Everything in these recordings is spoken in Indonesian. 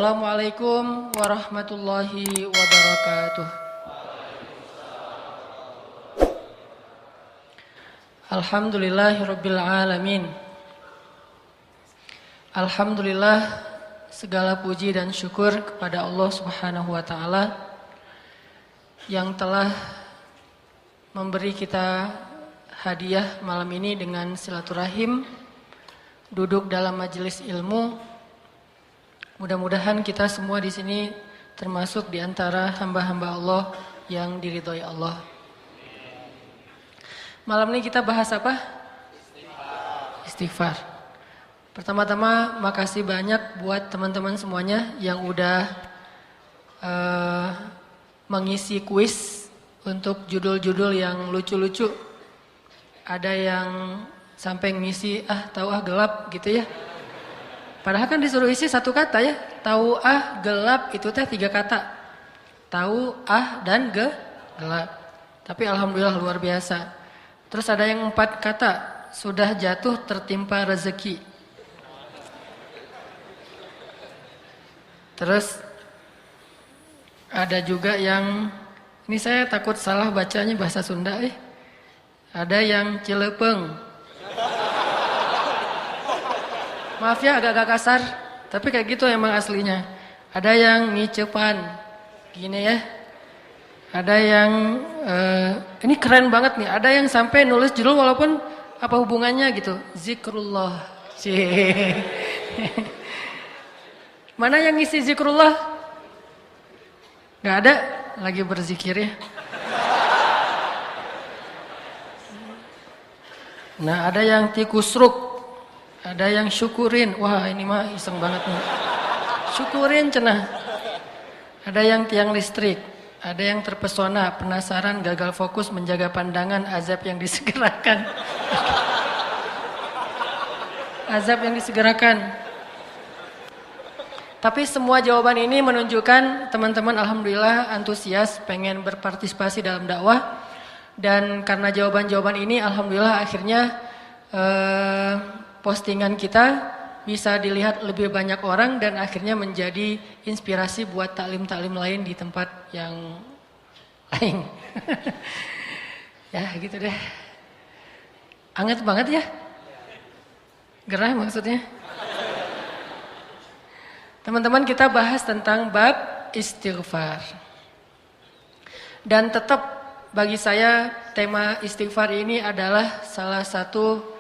Assalamualaikum warahmatullahi wabarakatuh. Alhamdulillahirabbil alamin. Alhamdulillah, segala puji dan syukur kepada Allah Subhanahu wa taala yang telah memberi kita hadiah malam ini dengan silaturahim, duduk dalam majelis ilmu. Mudah-mudahan kita semua di sini termasuk di antara hamba-hamba Allah yang diridhoi Allah. Malam ini kita bahas apa? Istighfar. Pertama-tama makasih banyak buat teman-teman semuanya yang udah mengisi kuis untuk judul-judul yang lucu-lucu. Ada yang sampai ngisi tahu gelap gitu ya. Padahal kan disuruh isi satu kata ya. Tahu gelap itu teh 3 kata. Tahu dan gelap. Tapi alhamdulillah luar biasa. Terus ada yang 4 kata. Sudah jatuh tertimpa rezeki. Terus ada juga yang, ini saya takut salah bacanya bahasa Sunda Ada yang cilepeng. Maaf ya agak-agak kasar, tapi kayak gitu emang aslinya. Ada yang ngicepan, gini ya. Ada yang, ini keren banget nih. Ada yang sampai nulis judul walaupun apa hubungannya gitu. Zikrullah. Mana yang ngisi zikrullah? Gak ada, lagi berzikir ya. Nah ada yang tikusruk. Ada yang syukurin, wah ini mah iseng banget nih. Syukurin cenah. Ada yang tiang listrik, ada yang terpesona, penasaran, gagal fokus, menjaga pandangan, azab yang disegerakan. Azab yang disegerakan. Tapi semua jawaban ini menunjukkan teman-teman alhamdulillah antusias pengen berpartisipasi dalam dakwah. Dan karena jawaban-jawaban ini alhamdulillah akhirnya postingan kita bisa dilihat lebih banyak orang dan akhirnya menjadi inspirasi buat taklim-taklim lain di tempat yang lain. Ya gitu deh. Anget banget ya. Gerah maksudnya. Teman-teman kita bahas tentang bab istighfar. Dan tetap bagi saya tema istighfar ini adalah salah satu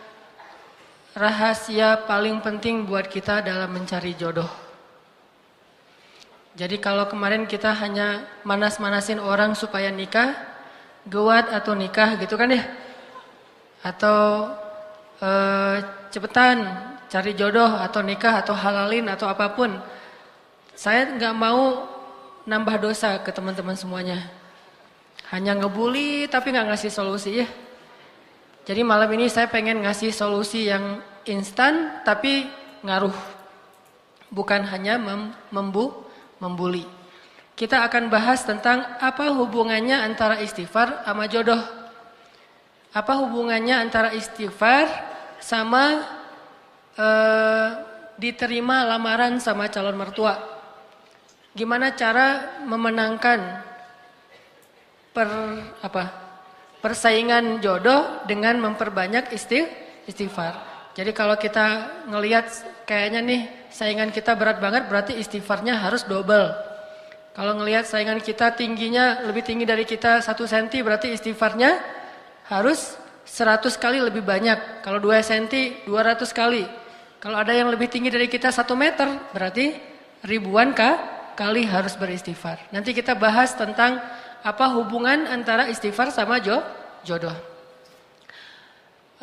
rahasia paling penting buat kita dalam mencari jodoh. Jadi kalau kemarin kita hanya manas-manasin orang supaya nikah, gewat atau nikah gitu kan ya. Atau cepetan cari jodoh atau nikah atau halalin atau apapun. Saya nggak mau nambah dosa ke teman-teman semuanya. Hanya ngebully tapi nggak ngasih solusi ya. Jadi malam ini saya pengen ngasih solusi yang instan tapi ngaruh. Bukan hanya membuli. Kita akan bahas tentang apa hubungannya antara istighfar sama jodoh. Apa hubungannya antara istighfar sama diterima lamaran sama calon mertua. Gimana cara memenangkan persaingan jodoh dengan memperbanyak istighfar. Jadi kalau kita ngelihat kayaknya nih saingan kita berat banget berarti istighfarnya harus double. Kalau ngelihat saingan kita tingginya lebih tinggi dari kita 1 cm berarti istighfarnya harus 100 kali lebih banyak. Kalau 2 cm 200 kali. Kalau ada yang lebih tinggi dari kita 1 meter berarti ribuan kali harus beristighfar. Nanti kita bahas tentang apa hubungan antara istighfar sama jodoh.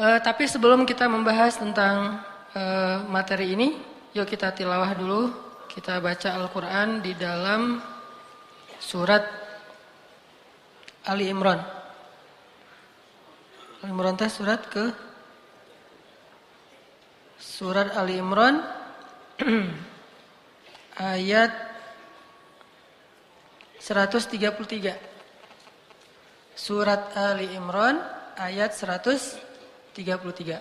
Tapi sebelum kita membahas tentang materi ini, yuk kita tilawah dulu. Kita baca Al-Quran di dalam surat Ali Imran. Ali Imran teh surat Ali Imran ayat 133. Surat Ali Imran ayat 133.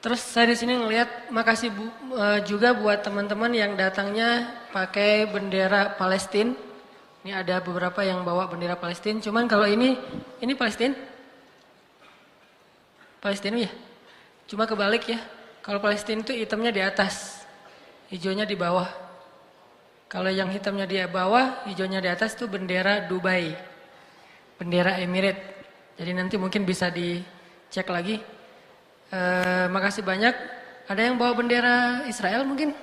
Terus saya di sini ngelihat makasih juga buat teman-teman yang datangnya pakai bendera Palestina. Ini ada beberapa yang bawa bendera Palestina. Cuman kalau ini Palestina? Palestina ya? Cuma kebalik ya. Kalau Palestina itu hitamnya di atas, hijaunya di bawah. Kalau yang hitamnya di bawah, hijaunya di atas itu bendera Dubai. Bendera Emirat. Jadi nanti mungkin bisa dicek lagi. Makasih banyak. Ada yang bawa bendera Israel mungkin?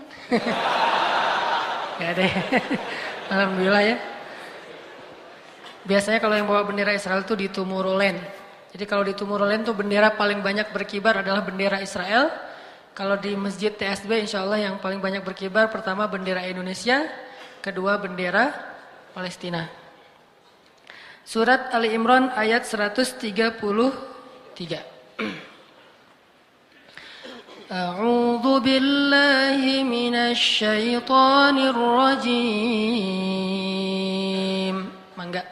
Gak ada ya. Alhamdulillah ya. Biasanya kalau yang bawa bendera Israel itu di Tomorrowland. Jadi kalau di Tomorrowland tuh bendera paling banyak berkibar adalah bendera Israel. Kalau di Masjid TSB insya Allah yang paling banyak berkibar pertama bendera Indonesia, kedua bendera Palestina. Surat Ali Imran ayat 133. A'udzu billahi minasy syaithanir rajim. Mangga.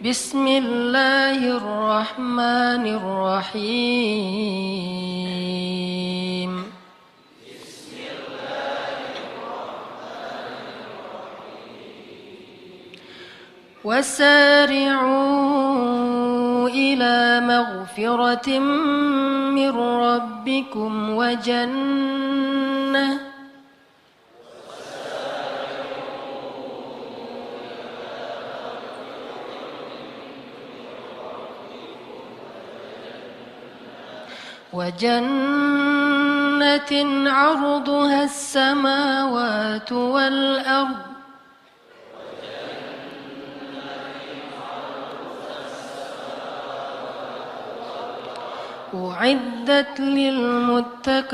Bismillahirrahmanirrahim. وسارعوا إلى مغفرة من ربكم وجنة عرضها السماوات والأرض أعدت للمتقين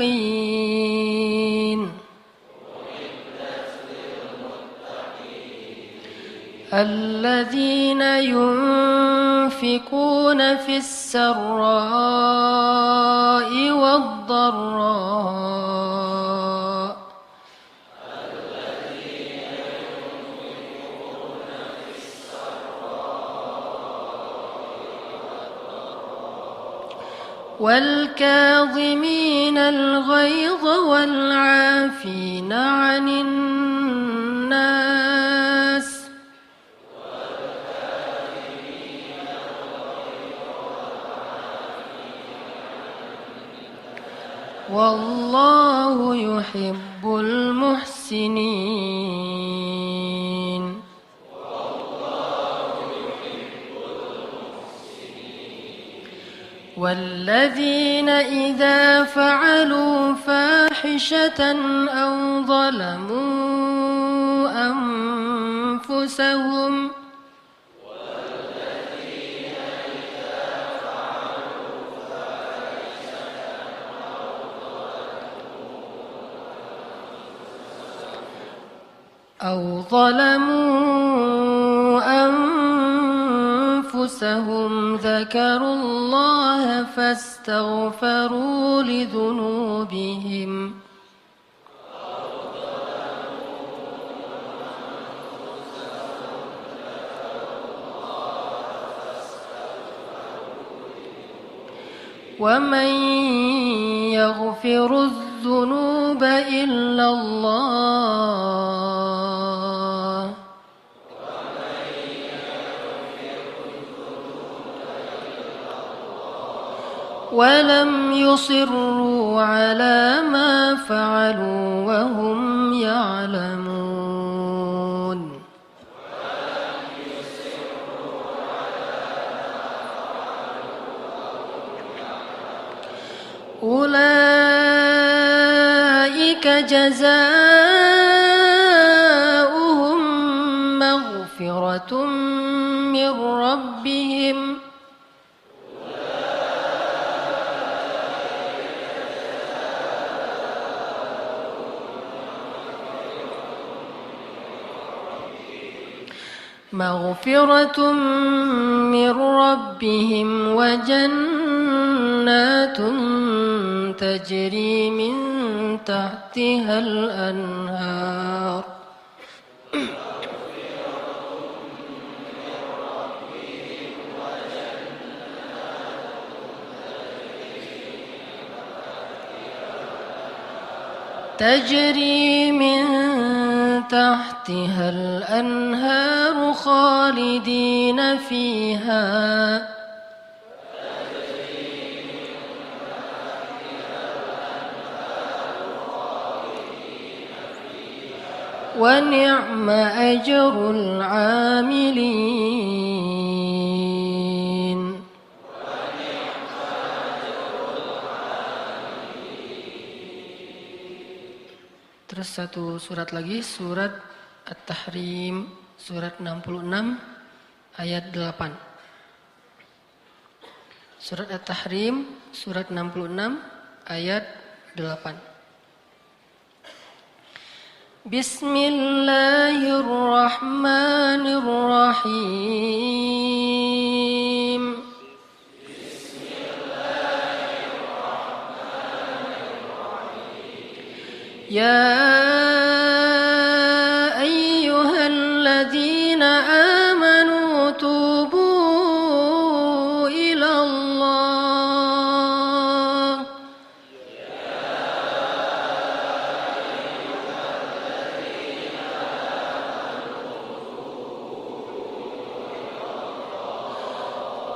الذين ينفقون في السراء والضراء والكاظمين الغيظ والعافين عن الناس والله يحب المحسنين والذين إذا فعلوا فاحشة أو ظلموا أنفسهم ذكروا الله فاستغفروا لذنوبهم ومن يغفر الذنوب إلا الله ولم يصروا على ما فعلوا وهم يعلمون أولئك جزاؤهم مغفرة من ربهم وجنات تجري من تحتها الأنهار تجري من تحتها الأنهار خالدين فيها ونعم أجر العاملين. Terus satu surat lagi, surat At-Tahrim, surat 66 ayat 8. Surat At-Tahrim, surat 66 ayat 8. Bismillahirrahmanirrahim. Ya ayyuhalladzina amanu tubu ila Allah.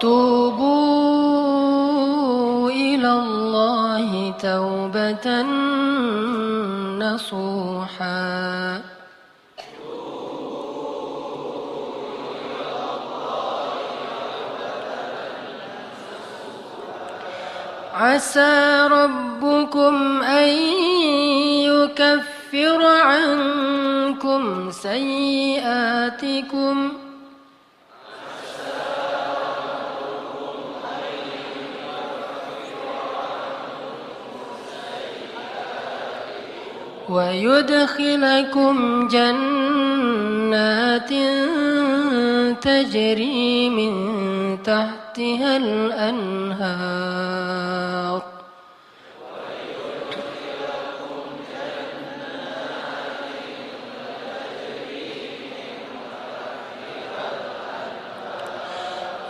Tubu ila Allah taubatan nasuha. Asa rabbukum an yukaffira ankum sayyiatikum wa yudkhilakum jannatin tajri min tahtiha al-anhar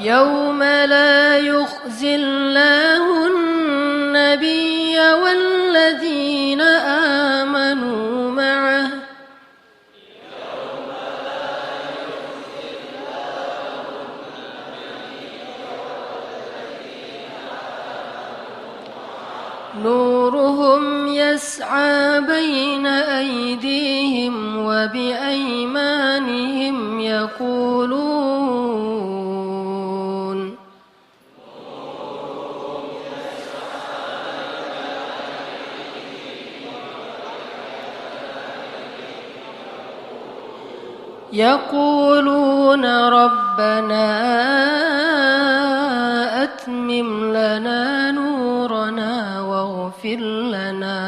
yawma la yukhzillahu an-nabiyya walladzina amanu ma'ah nuruhum yas'a baina aydihim wa biaymanihim yaqulun rabbana atmim lana nurana waghfir lana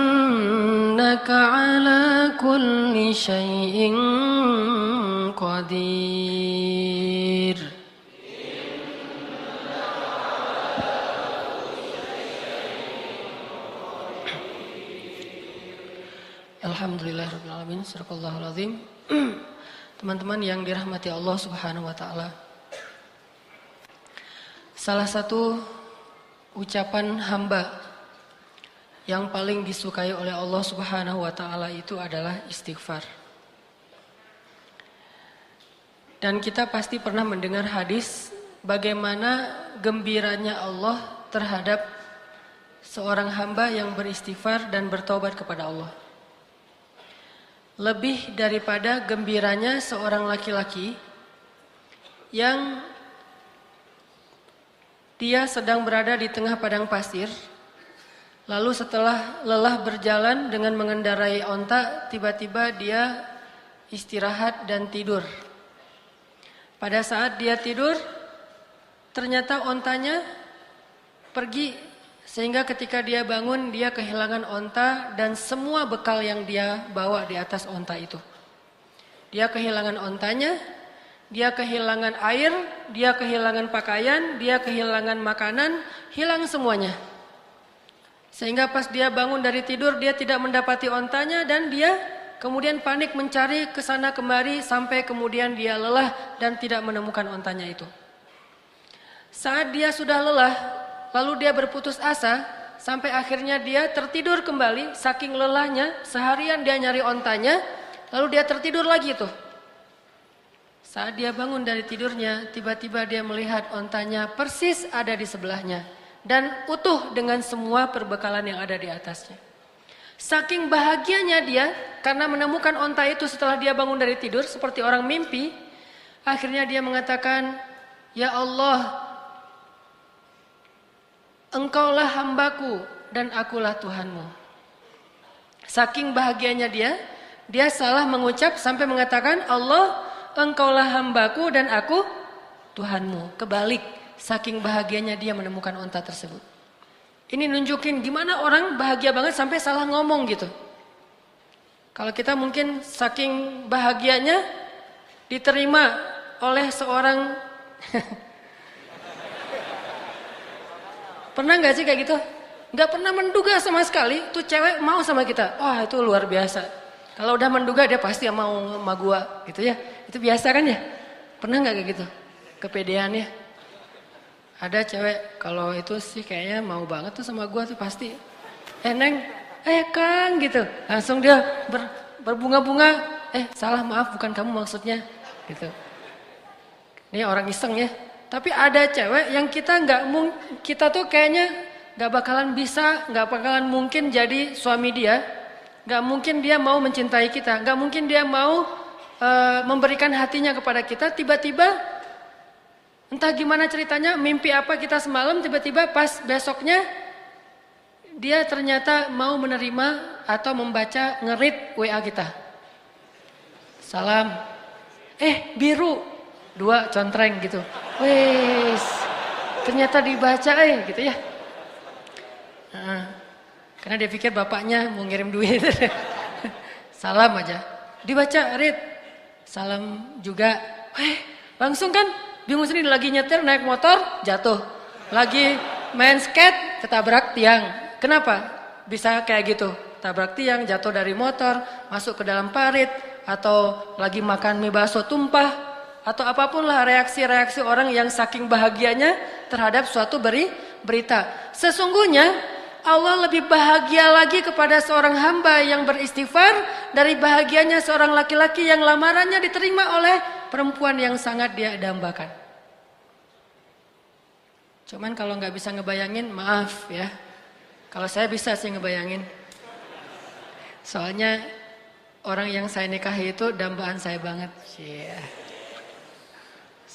innaka ala kulli syai'in qadir. Alhamdulillahirabbil alamin. Sadaqallahul azim. Teman-teman yang dirahmati Allah Subhanahu wa taala. Salah satu ucapan hamba yang paling disukai oleh Allah Subhanahu wa taala itu adalah istighfar. Dan kita pasti pernah mendengar hadis bagaimana gembiranya Allah terhadap seorang hamba yang beristighfar dan bertaubat kepada Allah. Lebih daripada gembiranya seorang laki-laki yang dia sedang berada di tengah padang pasir. Lalu setelah lelah berjalan dengan mengendarai onta, tiba-tiba dia istirahat dan tidur. Pada saat dia tidur, ternyata ontanya pergi. Sehingga ketika dia bangun, dia kehilangan onta dan semua bekal yang dia bawa di atas onta itu. Dia kehilangan ontanya, dia kehilangan air, dia kehilangan pakaian, dia kehilangan makanan, hilang semuanya. Sehingga pas dia bangun dari tidur, dia tidak mendapati ontanya dan dia kemudian panik mencari ke sana kemari sampai kemudian dia lelah dan tidak menemukan ontanya itu. Saat dia sudah lelah, lalu dia berputus asa, sampai akhirnya dia tertidur kembali, saking lelahnya, seharian dia nyari ontanya, lalu dia tertidur lagi tuh. Saat dia bangun dari tidurnya, tiba-tiba dia melihat ontanya persis ada di sebelahnya. Dan utuh dengan semua perbekalan yang ada di atasnya. Saking bahagianya dia, karena menemukan onta itu setelah dia bangun dari tidur, seperti orang mimpi, akhirnya dia mengatakan, "Ya Allah, Engkaulah hambaku dan akulah Tuhanmu." Saking bahagianya dia salah mengucap sampai mengatakan, "Allah, Engkaulah hambaku dan aku Tuhanmu." Kebalik, saking bahagianya dia menemukan onta tersebut. Ini nunjukin gimana orang bahagia banget sampai salah ngomong gitu. Kalau kita mungkin saking bahagianya diterima oleh seorang pernah gak sih kayak gitu? Gak pernah menduga sama sekali tuh cewek mau sama kita. Wah, itu luar biasa. Kalau udah menduga dia pasti mau sama gua gitu ya. Itu biasa kan ya? Pernah gak kayak gitu? Kepedeannya. Ada cewek kalau itu sih kayaknya mau banget tuh sama gua tuh pasti. Neng, Kang gitu. Langsung dia berbunga-bunga. Salah, maaf, bukan kamu maksudnya gitu. Ini orang iseng ya. Tapi ada cewek yang kita tuh kayaknya gak bakalan bisa, gak bakalan mungkin jadi suami dia. Gak mungkin dia mau mencintai kita. Gak mungkin dia mau memberikan hatinya kepada kita. Tiba-tiba entah gimana ceritanya, mimpi apa kita semalam, tiba-tiba pas besoknya dia ternyata mau menerima atau membaca nge-read WA kita. Salam. Biru. 2 contreng gitu. Wes, ternyata dibaca gitu ya. Karena dia pikir bapaknya mau ngirim duit. Salam aja. Dibaca, read. Salam juga. Langsung kan bingung sendiri, lagi nyetir naik motor jatuh. Lagi main skate ketabrak tiang. Kenapa bisa kayak gitu? Tabrak tiang, jatuh dari motor, masuk ke dalam parit, atau lagi makan mie bakso tumpah. Atau apapun lah reaksi-reaksi orang yang saking bahagianya terhadap suatu berita. Sesungguhnya Allah lebih bahagia lagi kepada seorang hamba yang beristighfar dari bahagianya seorang laki-laki yang lamarannya diterima oleh perempuan yang sangat dia dambakan. Cuman kalau nggak bisa ngebayangin, maaf ya. Kalau saya bisa sih ngebayangin. Soalnya orang yang saya nikahi itu dambaan saya banget.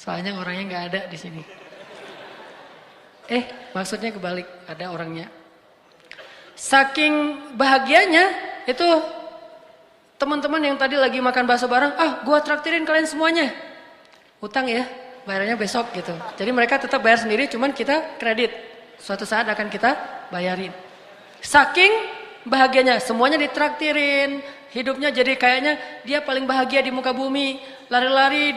Soalnya orangnya nggak ada di sini. Maksudnya kebalik, ada orangnya. Saking bahagianya itu teman-teman yang tadi lagi makan bakso bareng, gua traktirin kalian semuanya. Utang ya, bayarnya besok gitu. Jadi mereka tetap bayar sendiri, cuman kita kredit. Suatu saat akan kita bayarin. Saking bahagianya, semuanya ditraktirin. Hidupnya jadi kayaknya dia paling bahagia di muka bumi. Lari-lari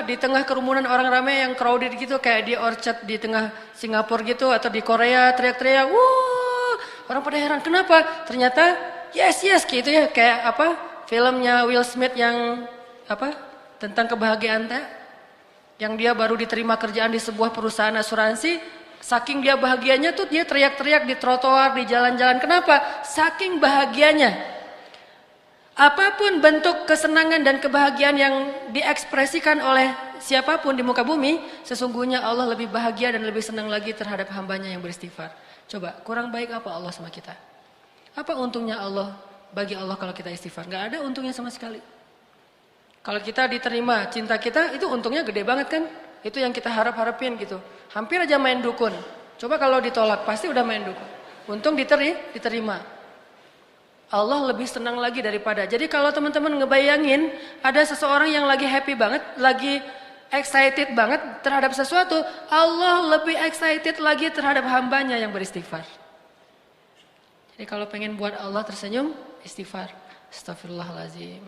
di tengah kerumunan orang ramai yang crowded gitu, kayak di Orchard di tengah Singapura gitu, atau di Korea teriak-teriak, "Wuh!" Orang pada heran, kenapa? Ternyata yes gitu ya, kayak filmnya Will Smith yang tentang kebahagiaan yang dia baru diterima kerjaan di sebuah perusahaan asuransi. Saking dia bahagianya tuh dia teriak-teriak di trotoar, di jalan-jalan. Kenapa? Saking bahagianya. Apapun bentuk kesenangan dan kebahagiaan yang diekspresikan oleh siapapun di muka bumi, sesungguhnya Allah lebih bahagia dan lebih senang lagi terhadap hambanya yang beristighfar. Coba, kurang baik apa Allah sama kita? Apa untungnya Allah bagi Allah kalau kita istighfar? Gak ada untungnya sama sekali. Kalau kita diterima cinta kita, itu untungnya gede banget kan? Itu yang kita harap-harapin gitu. Hampir aja main dukun. Coba kalau ditolak, pasti udah main dukun. Untung diterima. Allah lebih senang lagi daripada. Jadi kalau teman-teman ngebayangin ada seseorang yang lagi happy banget, lagi excited banget terhadap sesuatu, Allah lebih excited lagi terhadap hambanya yang beristighfar. Jadi kalau pengen buat Allah tersenyum, istighfar. Astagfirullahaladzim.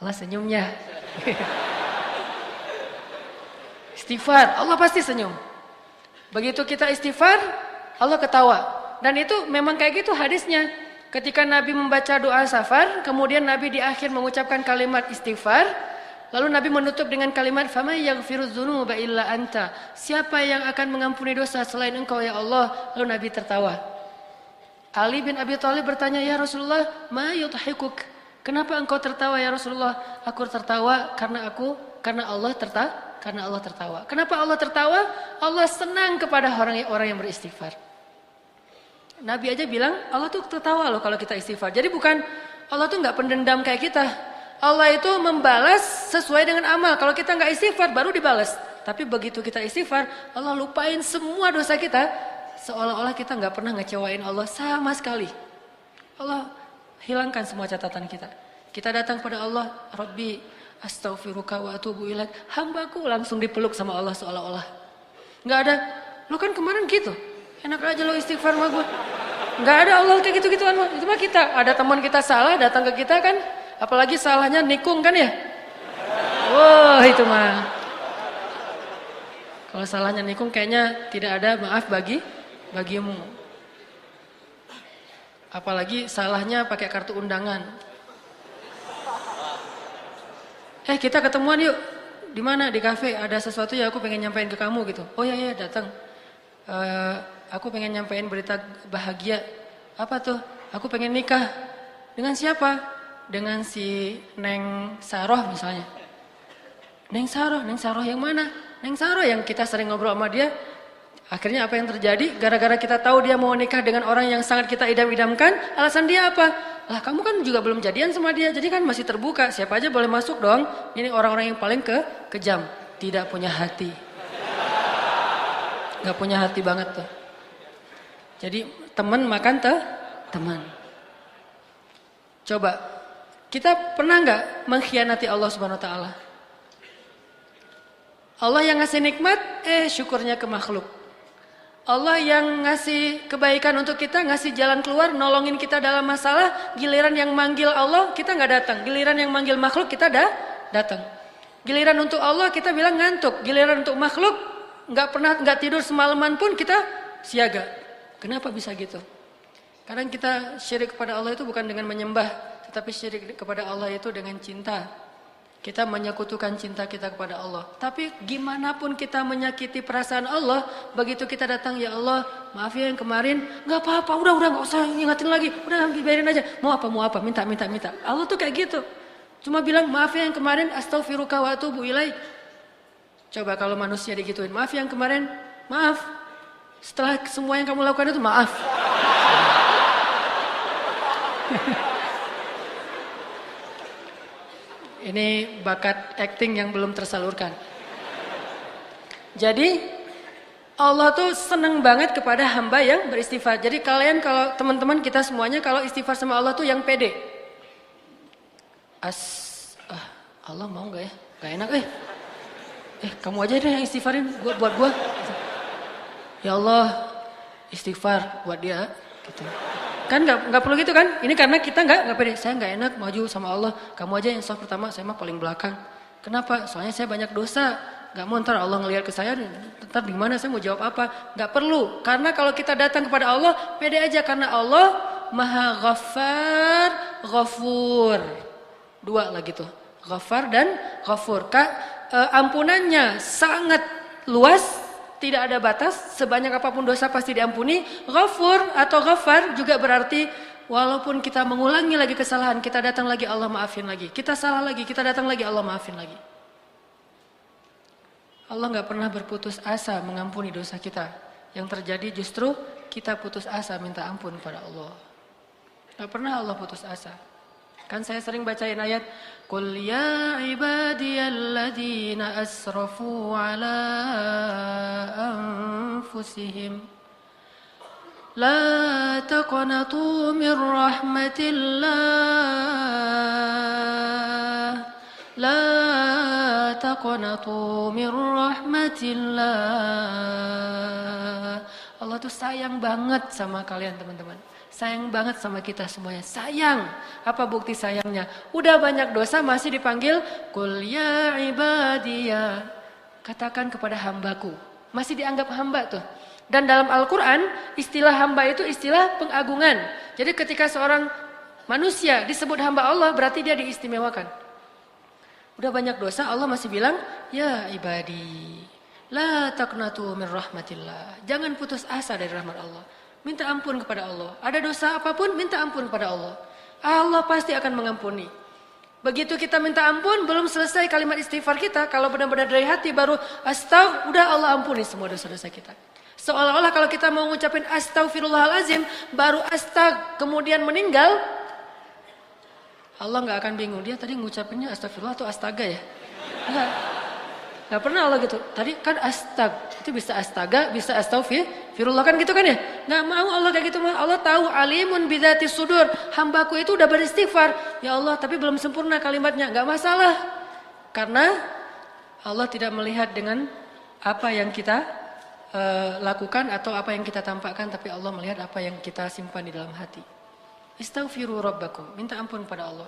Allah senyumnya. Istighfar, Allah pasti senyum. Begitu kita istighfar, Allah ketawa. Dan itu memang kayak gitu hadisnya. ketika Nabi membaca doa safar, kemudian Nabi di akhir mengucapkan kalimat istighfar, lalu Nabi menutup dengan kalimat famay yaghfirudz dzunuba illa anta. Siapa yang akan mengampuni dosa selain Engkau ya Allah? Lalu Nabi tertawa. Ali bin Abi Thalib bertanya, "Ya Rasulullah, ma yudhikuk?" Kenapa engkau tertawa ya Rasulullah? Aku tertawa karena Allah tertawa. Kenapa Allah tertawa? Allah senang kepada orang yang beristighfar. Nabi aja bilang Allah tuh tertawa loh kalau kita istighfar. Jadi bukan Allah tuh nggak pendendam kayak kita. Allah itu membalas sesuai dengan amal. Kalau kita nggak istighfar baru dibalas. Tapi begitu kita istighfar, Allah lupain semua dosa kita. Seolah-olah kita nggak pernah ngecewain Allah sama sekali. Allah hilangkan semua catatan kita. Kita datang pada Allah, Rabbi astaghfiruka wa atubu ilaik. Hambaku langsung dipeluk sama Allah seolah-olah. Nggak ada, lu kan kemarin gitu. Enak aja lo istighfar sama gue. Nggak ada Allah kayak gitu-gituan. Itu mah kita. Ada teman kita salah datang ke kita kan. Apalagi salahnya nikung kan ya. Wah itu mah. Kalau salahnya nikung kayaknya tidak ada maaf bagimu. Apalagi salahnya pakai kartu undangan. Kita ketemuan yuk. Di mana? Di kafe. Ada sesuatu yang aku pengen nyampein ke kamu gitu. Oh iya datang. Aku pengen nyampein berita bahagia. Apa tuh? Aku pengen nikah. Dengan siapa? Dengan si Neng Saroh misalnya. Neng Saroh yang mana? Neng Saroh yang kita sering ngobrol sama dia. Akhirnya apa yang terjadi? Gara-gara kita tahu dia mau nikah dengan orang yang sangat kita idam-idamkan, alasan dia apa? Lah kamu kan juga belum jadian sama dia, jadi kan masih terbuka. Siapa aja boleh masuk dong. Ini orang-orang yang paling kejam, tidak punya hati. Gak punya hati banget tuh. Jadi teman makan teman. Coba, kita pernah gak mengkhianati Allah Subhanahu Wa Taala? Allah yang ngasih nikmat, syukurnya ke makhluk. Allah yang ngasih kebaikan untuk kita, ngasih jalan keluar, nolongin kita dalam masalah, giliran yang manggil Allah kita nggak datang, giliran yang manggil makhluk kita datang. Giliran untuk Allah kita bilang ngantuk, giliran untuk makhluk nggak tidur semalaman pun kita siaga. Kenapa bisa gitu? Kadang kita syirik kepada Allah itu bukan dengan menyembah, tetapi syirik kepada Allah itu dengan cinta. Kita menyekutukan cinta kita kepada Allah. Tapi gimana pun kita menyakiti perasaan Allah, begitu kita datang, ya Allah, maaf ya yang kemarin, nggak apa-apa, udah nggak usah ingatin lagi, udah biarin aja. Mau apa, minta. Allah tuh kayak gitu. Cuma bilang maaf ya yang kemarin, astaghfiruka wa atubu ilaik. Coba kalau manusia digituin, maaf yang kemarin, maaf. Setelah semua yang kamu lakukan itu maaf. Ini bakat acting yang belum tersalurkan. Jadi Allah tuh seneng banget kepada hamba yang beristighfar. Jadi kalian kalau teman-teman kita semuanya kalau istighfar sama Allah tuh yang pede. Allah mau nggak ya? Gak enak kamu aja deh yang istighfarin buat gua. Ya Allah istighfar buat dia gitu. Kan nggak perlu gitu kan? Ini karena kita nggak pede. Saya nggak enak maju sama Allah. Kamu aja yang soft pertama, saya mah paling belakang. Kenapa? Soalnya saya banyak dosa. Nggak mau ntar Allah ngelihat ke saya, ntar gimana saya mau jawab apa? Nggak perlu. Karena kalau kita datang kepada Allah, pede aja karena Allah Maha Ghaffar, Ghafur. Dua lagi tuh, Ghaffar dan Ghafur. Ampunannya sangat luas. Tidak ada batas, sebanyak apapun dosa pasti diampuni. Ghafur atau Ghaffar juga berarti walaupun kita mengulangi lagi kesalahan, kita datang lagi Allah maafin lagi. Kita salah lagi, kita datang lagi Allah maafin lagi. Allah gak pernah berputus asa mengampuni dosa kita. Yang terjadi justru kita putus asa minta ampun kepada Allah. Gak pernah Allah putus asa. Kan saya sering bacain ayat Qul ya ibadiyalladzina asrafu ala anfusihim La taqnatu min rahmatillah La taqnatu min rahmatillah Allah tuh sayang banget sama kalian teman-teman. Sayang banget sama kita semuanya. Sayang. Apa bukti sayangnya? Udah banyak dosa masih dipanggil Qul ya ibadiyah. Katakan kepada hambaku. Masih dianggap hamba tuh. Dan dalam Al-Quran istilah hamba itu istilah pengagungan. Jadi ketika seorang manusia disebut hamba Allah berarti dia diistimewakan. Udah banyak dosa Allah masih bilang, ya ibadi, la taqnatu min rahmatillah. Jangan putus asa dari rahmat Allah. Minta ampun kepada Allah. Ada dosa apapun minta ampun kepada Allah. Allah pasti akan mengampuni. Begitu kita minta ampun, belum selesai kalimat istighfar kita, kalau benar-benar dari hati baru astaghfirullah, udah Allah ampuni semua dosa-dosa kita. Seolah-olah kalau kita mau ngucapin astaghfirullahalazim, baru kemudian meninggal, Allah nggak akan bingung. Dia tadi ngucapinnya astagfirullah atau astaga ya? Nggak pernah Allah gitu. Tadi kan itu bisa astaga, bisa astaghfirullah kan gitu kan ya? Nggak mau Allah kayak gitu. Allah tahu alimun bidzati sudur. Hambaku itu udah beristighfar. Ya Allah, tapi belum sempurna kalimatnya. Nggak masalah. Karena Allah tidak melihat dengan apa yang kita lakukan atau apa yang kita tampakkan, tapi Allah melihat apa yang kita simpan di dalam hati. Istaghfiru rabbakum. Minta ampun kepada Allah.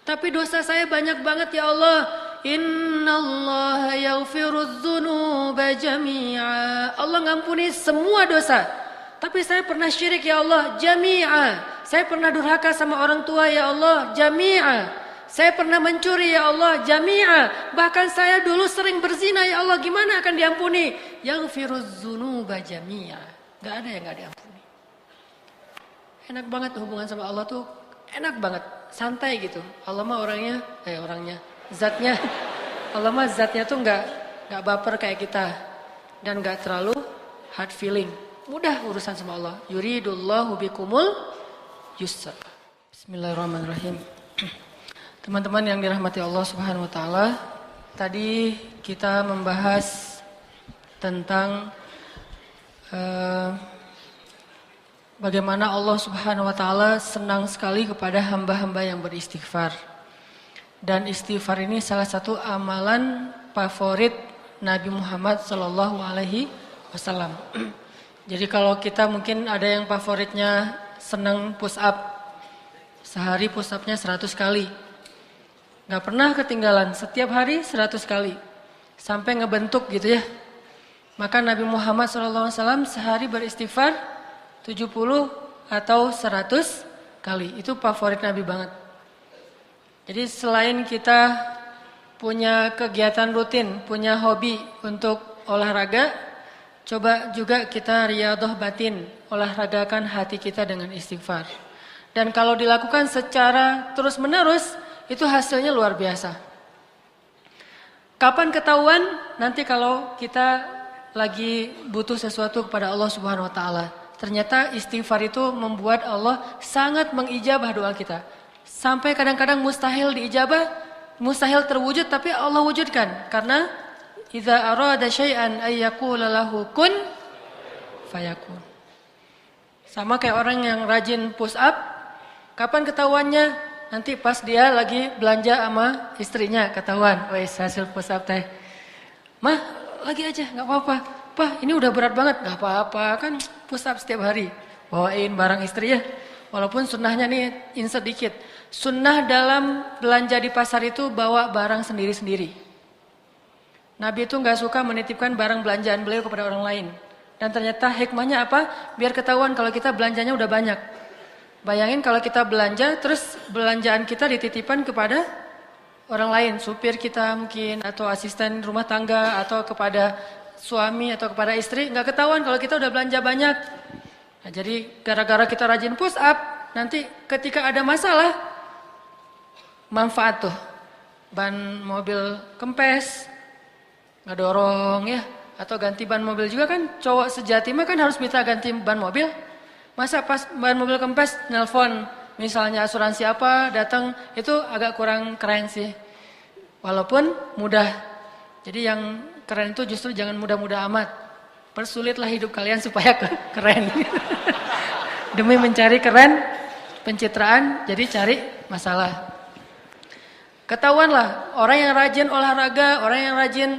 Tapi dosa saya banyak banget ya Allah. Innallaha yaghfirudz dzunuba jami'a. Allah ngampuni semua dosa. Tapi saya pernah syirik ya Allah, jami'a. Saya pernah durhaka sama orang tua ya Allah, jami'a. Saya pernah mencuri ya Allah, jami'a. Bahkan saya dulu sering berzina ya Allah, gimana akan diampuni? Yaghfirudz dzunuba jami'a. Enggak ada yang enggak diampuni. Enak banget hubungan sama Allah tuh, enak banget. Santai gitu. Allah mah zatnya. Allah mah zatnya tuh nggak baper kayak kita dan nggak terlalu hard feeling. Mudah urusan sama Allah. Yuridullahu bikumul yusra. Bismillahirrahmanirrahim. Teman-teman yang dirahmati Allah Subhanahu wa taala, tadi kita membahas tentang bagaimana Allah Subhanahu wa taala senang sekali kepada hamba-hamba yang beristighfar. Dan istighfar ini salah satu amalan favorit Nabi Muhammad sallallahu alaihi wasallam. Jadi kalau kita mungkin ada yang favoritnya senang push up. Sehari push up-nya 100 kali. Gak pernah ketinggalan, setiap hari 100 kali. Sampai ngebentuk gitu ya. Maka Nabi Muhammad sallallahu alaihi wasallam sehari beristighfar 70 atau 100 kali. Itu favorit Nabi banget. Jadi selain kita punya kegiatan rutin, punya hobi untuk olahraga, coba juga kita riyadhah batin, olahragakan hati kita dengan istighfar. Dan kalau dilakukan secara terus-menerus, itu hasilnya luar biasa. Kapan ketahuan? Nanti kalau kita lagi butuh sesuatu kepada Allah Subhanahu wa taala. Ternyata istighfar itu membuat Allah sangat mengijabah doa kita. Sampai kadang-kadang mustahil diijabah, mustahil terwujud, tapi Allah wujudkan. Karena idza arada syai'an ay yaqula lahu kun fayakun. Sama kayak orang yang rajin push up, kapan ketahuannya? Nanti pas dia lagi belanja sama istrinya ketahuan, wes hasil push up teh. Mah, lagi aja, enggak apa-apa. Pak, ini udah berat banget, enggak apa-apa, kan push up setiap hari. Bawain barang istri ya. Walaupun sunnahnya nih insert dikit. Sunnah dalam belanja di pasar itu bawa barang sendiri-sendiri. Nabi itu enggak suka menitipkan barang belanjaan beliau kepada orang lain. Dan ternyata hikmahnya apa? Biar ketahuan kalau kita belanjanya udah banyak. Bayangin kalau kita belanja, terus belanjaan kita dititipkan kepada orang lain. Supir kita mungkin, atau asisten rumah tangga, atau kepada suami, atau kepada istri. Enggak ketahuan kalau kita udah belanja banyak. Nah, jadi gara-gara kita rajin push up, nanti ketika ada masalah, manfaat tuh. Ban mobil kempes, ngedorong ya. Atau ganti ban mobil juga kan, cowok sejati mah kan harus minta ganti ban mobil. Masa pas ban mobil kempes, nelpon misalnya asuransi apa, datang, itu agak kurang keren sih. Walaupun mudah. Jadi yang keren itu justru jangan mudah-mudah amat. Persulitlah hidup kalian supaya keren. Demi mencari keren, pencitraan, jadi cari masalah. Ketahuanlah orang yang rajin olahraga, orang yang rajin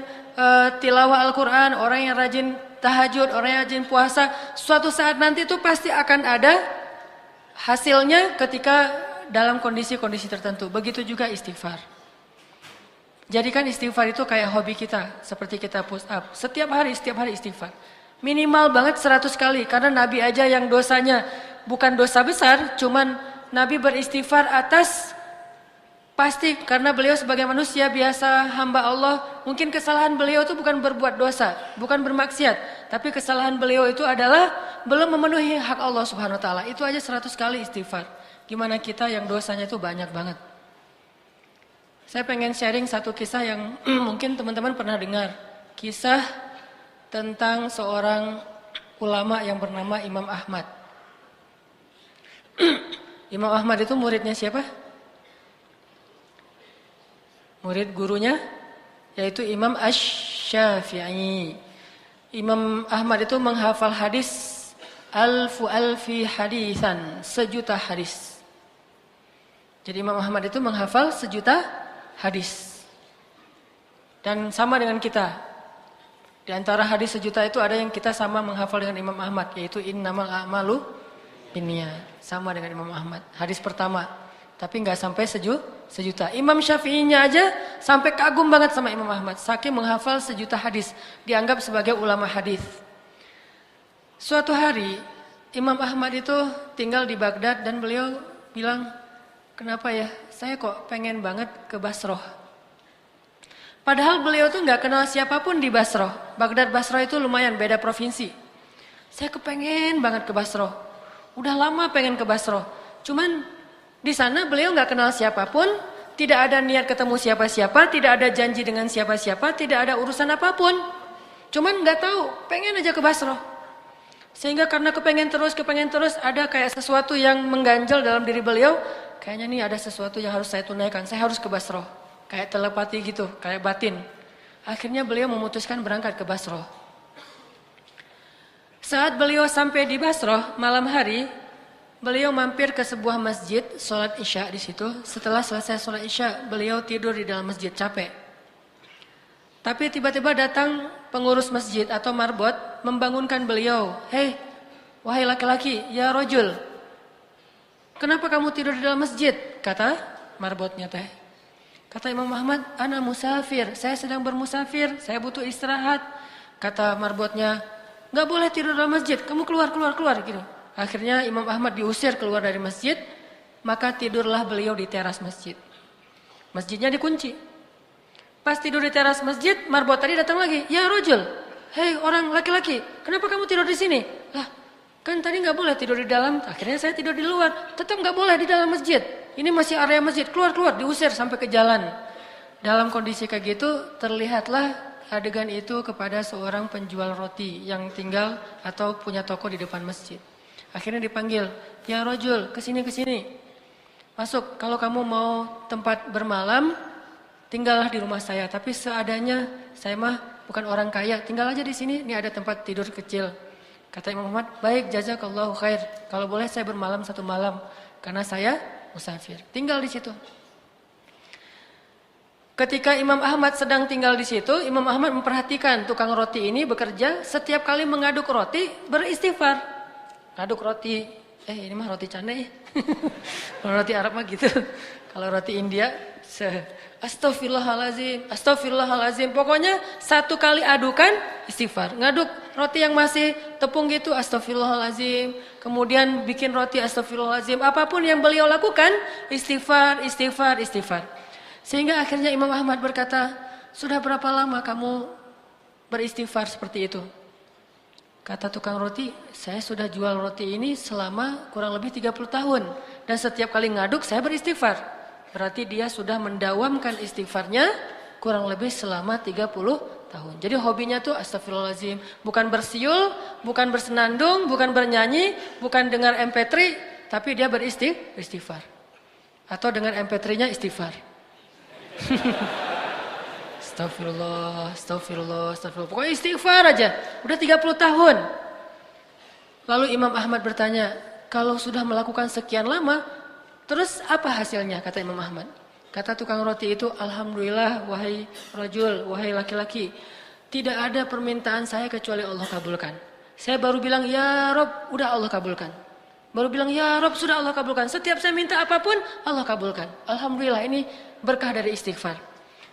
tilawah Al-Quran, orang yang rajin tahajud, orang yang rajin puasa, suatu saat nanti itu pasti akan ada hasilnya ketika dalam kondisi-kondisi tertentu. Begitu juga istighfar. Jadikan istighfar itu kayak hobi kita, seperti kita push up. Setiap hari istighfar. Minimal banget 100 kali, karena Nabi aja yang dosanya bukan dosa besar, cuman Nabi beristighfar atas pasti karena beliau sebagai manusia biasa hamba Allah, mungkin kesalahan beliau itu bukan berbuat dosa, bukan bermaksiat, tapi kesalahan beliau itu adalah belum memenuhi hak Allah Subhanahu wa taala. Itu aja 100 kali istighfar. Gimana kita yang dosanya itu banyak banget. Saya pengen sharing satu kisah yang mungkin teman-teman pernah dengar. Kisah tentang seorang ulama yang bernama Imam Ahmad. Imam Ahmad itu muridnya siapa? Murid gurunya yaitu Imam Asy-Syafi'i. Imam Ahmad itu menghafal hadis alfi hadisan, 1.000.000 hadis. Jadi Imam Ahmad itu menghafal 1.000.000 hadis. Dan sama dengan kita. Di antara hadis 1.000.000 itu ada yang kita sama menghafal dengan Imam Ahmad, yaitu innamal a'malu binniyat. Sama dengan Imam Ahmad. Hadis pertama. Tapi nggak sampai 1.000.000. Imam Syafi'inya aja sampai kagum banget sama Imam Ahmad. Saking menghafal 1.000.000 hadis. Dianggap sebagai ulama hadis. Suatu hari Imam Ahmad itu tinggal di Baghdad dan beliau bilang, kenapa ya saya kok pengen banget ke Basrah. Padahal beliau tuh nggak kenal siapapun di Basrah. Baghdad Basrah itu lumayan beda provinsi. Saya kepengen banget ke Basrah. Udah lama pengen ke Basrah. Cuman di sana beliau nggak kenal siapapun, tidak ada niat ketemu siapa-siapa, tidak ada janji dengan siapa-siapa, tidak ada urusan apapun. Cuman nggak tahu, pengen aja ke Basrah. Sehingga karena kepengen terus, ada kayak sesuatu yang mengganjal dalam diri beliau. Kayaknya nih ada sesuatu yang harus saya tunaikan, saya harus ke Basrah. Kayak telepati gitu, kayak batin. Akhirnya beliau memutuskan berangkat ke Basrah. Saat beliau sampai di Basrah malam hari, beliau mampir ke sebuah masjid, sholat isya di situ. Setelah selesai sholat isya, beliau tidur di dalam masjid, capek. Tapi tiba-tiba datang pengurus masjid atau marbot membangunkan beliau. Hei, wahai laki-laki, ya rojul. Kenapa kamu tidur di dalam masjid? Kata marbotnya teh. Kata Imam Ahmad, ana musafir, saya sedang bermusafir, saya butuh istirahat. Kata marbotnya, nggak boleh tidur dalam masjid, kamu keluar gitu. Akhirnya Imam Ahmad diusir keluar dari masjid, maka tidurlah beliau di teras masjid. Masjidnya dikunci. Pas tidur di teras masjid, marbot tadi datang lagi. Ya rojul, hei orang laki-laki, kenapa kamu tidur di sini? Lah, kan tadi nggak boleh tidur di dalam. Akhirnya saya tidur di luar. Tetap nggak boleh di dalam masjid. Ini masih area masjid. Keluar, diusir sampai ke jalan. Dalam kondisi kayak gitu, terlihatlah adegan itu kepada seorang penjual roti yang tinggal atau punya toko di depan masjid. Akhirnya dipanggil, ya rojul, kesini. Masuk, kalau kamu mau tempat bermalam, tinggallah di rumah saya. Tapi seadanya, saya mah bukan orang kaya, tinggal aja di sini, ini ada tempat tidur kecil. Kata Imam Ahmad, baik jazakallahu khair. Kalau boleh saya bermalam 1 malam, karena saya musafir. Tinggal di situ. Ketika Imam Ahmad sedang tinggal di situ, Imam Ahmad memperhatikan tukang roti ini bekerja, setiap kali mengaduk roti, beristighfar. Ngaduk roti, ini mah roti canai. Kalau roti Arab mah gitu. Kalau roti India, Astagfirullahalazim. Pokoknya 1 kali adukan, istighfar. Ngaduk roti yang masih tepung gitu, astagfirullahalazim. Kemudian bikin roti, astagfirullahalazim. Apapun yang beliau lakukan, istighfar. Sehingga akhirnya Imam Ahmad berkata, sudah berapa lama kamu beristighfar seperti itu? Kata tukang roti, saya sudah jual roti ini selama kurang lebih 30 tahun. Dan setiap kali ngaduk saya beristighfar. Berarti dia sudah mendawamkan istighfarnya kurang lebih selama 30 tahun. Jadi hobinya tuh astagfirullahaladzim. Bukan bersiul, bukan bersenandung, bukan bernyanyi, bukan dengar MP3. Tapi dia beristighfar. Atau dengan MP3-nya istighfar. Astagfirullah. Pokoknya istighfar aja. Udah 30 tahun. Lalu Imam Ahmad bertanya, kalau sudah melakukan sekian lama, terus apa hasilnya? Kata Imam Ahmad. Kata tukang roti itu, alhamdulillah wahai rajul, wahai laki-laki. Tidak ada permintaan saya kecuali Allah kabulkan. Saya baru bilang, ya Rob, udah Allah kabulkan. Baru bilang, ya Rob, sudah Allah kabulkan. Setiap saya minta apapun, Allah kabulkan. Alhamdulillah, ini berkah dari istighfar.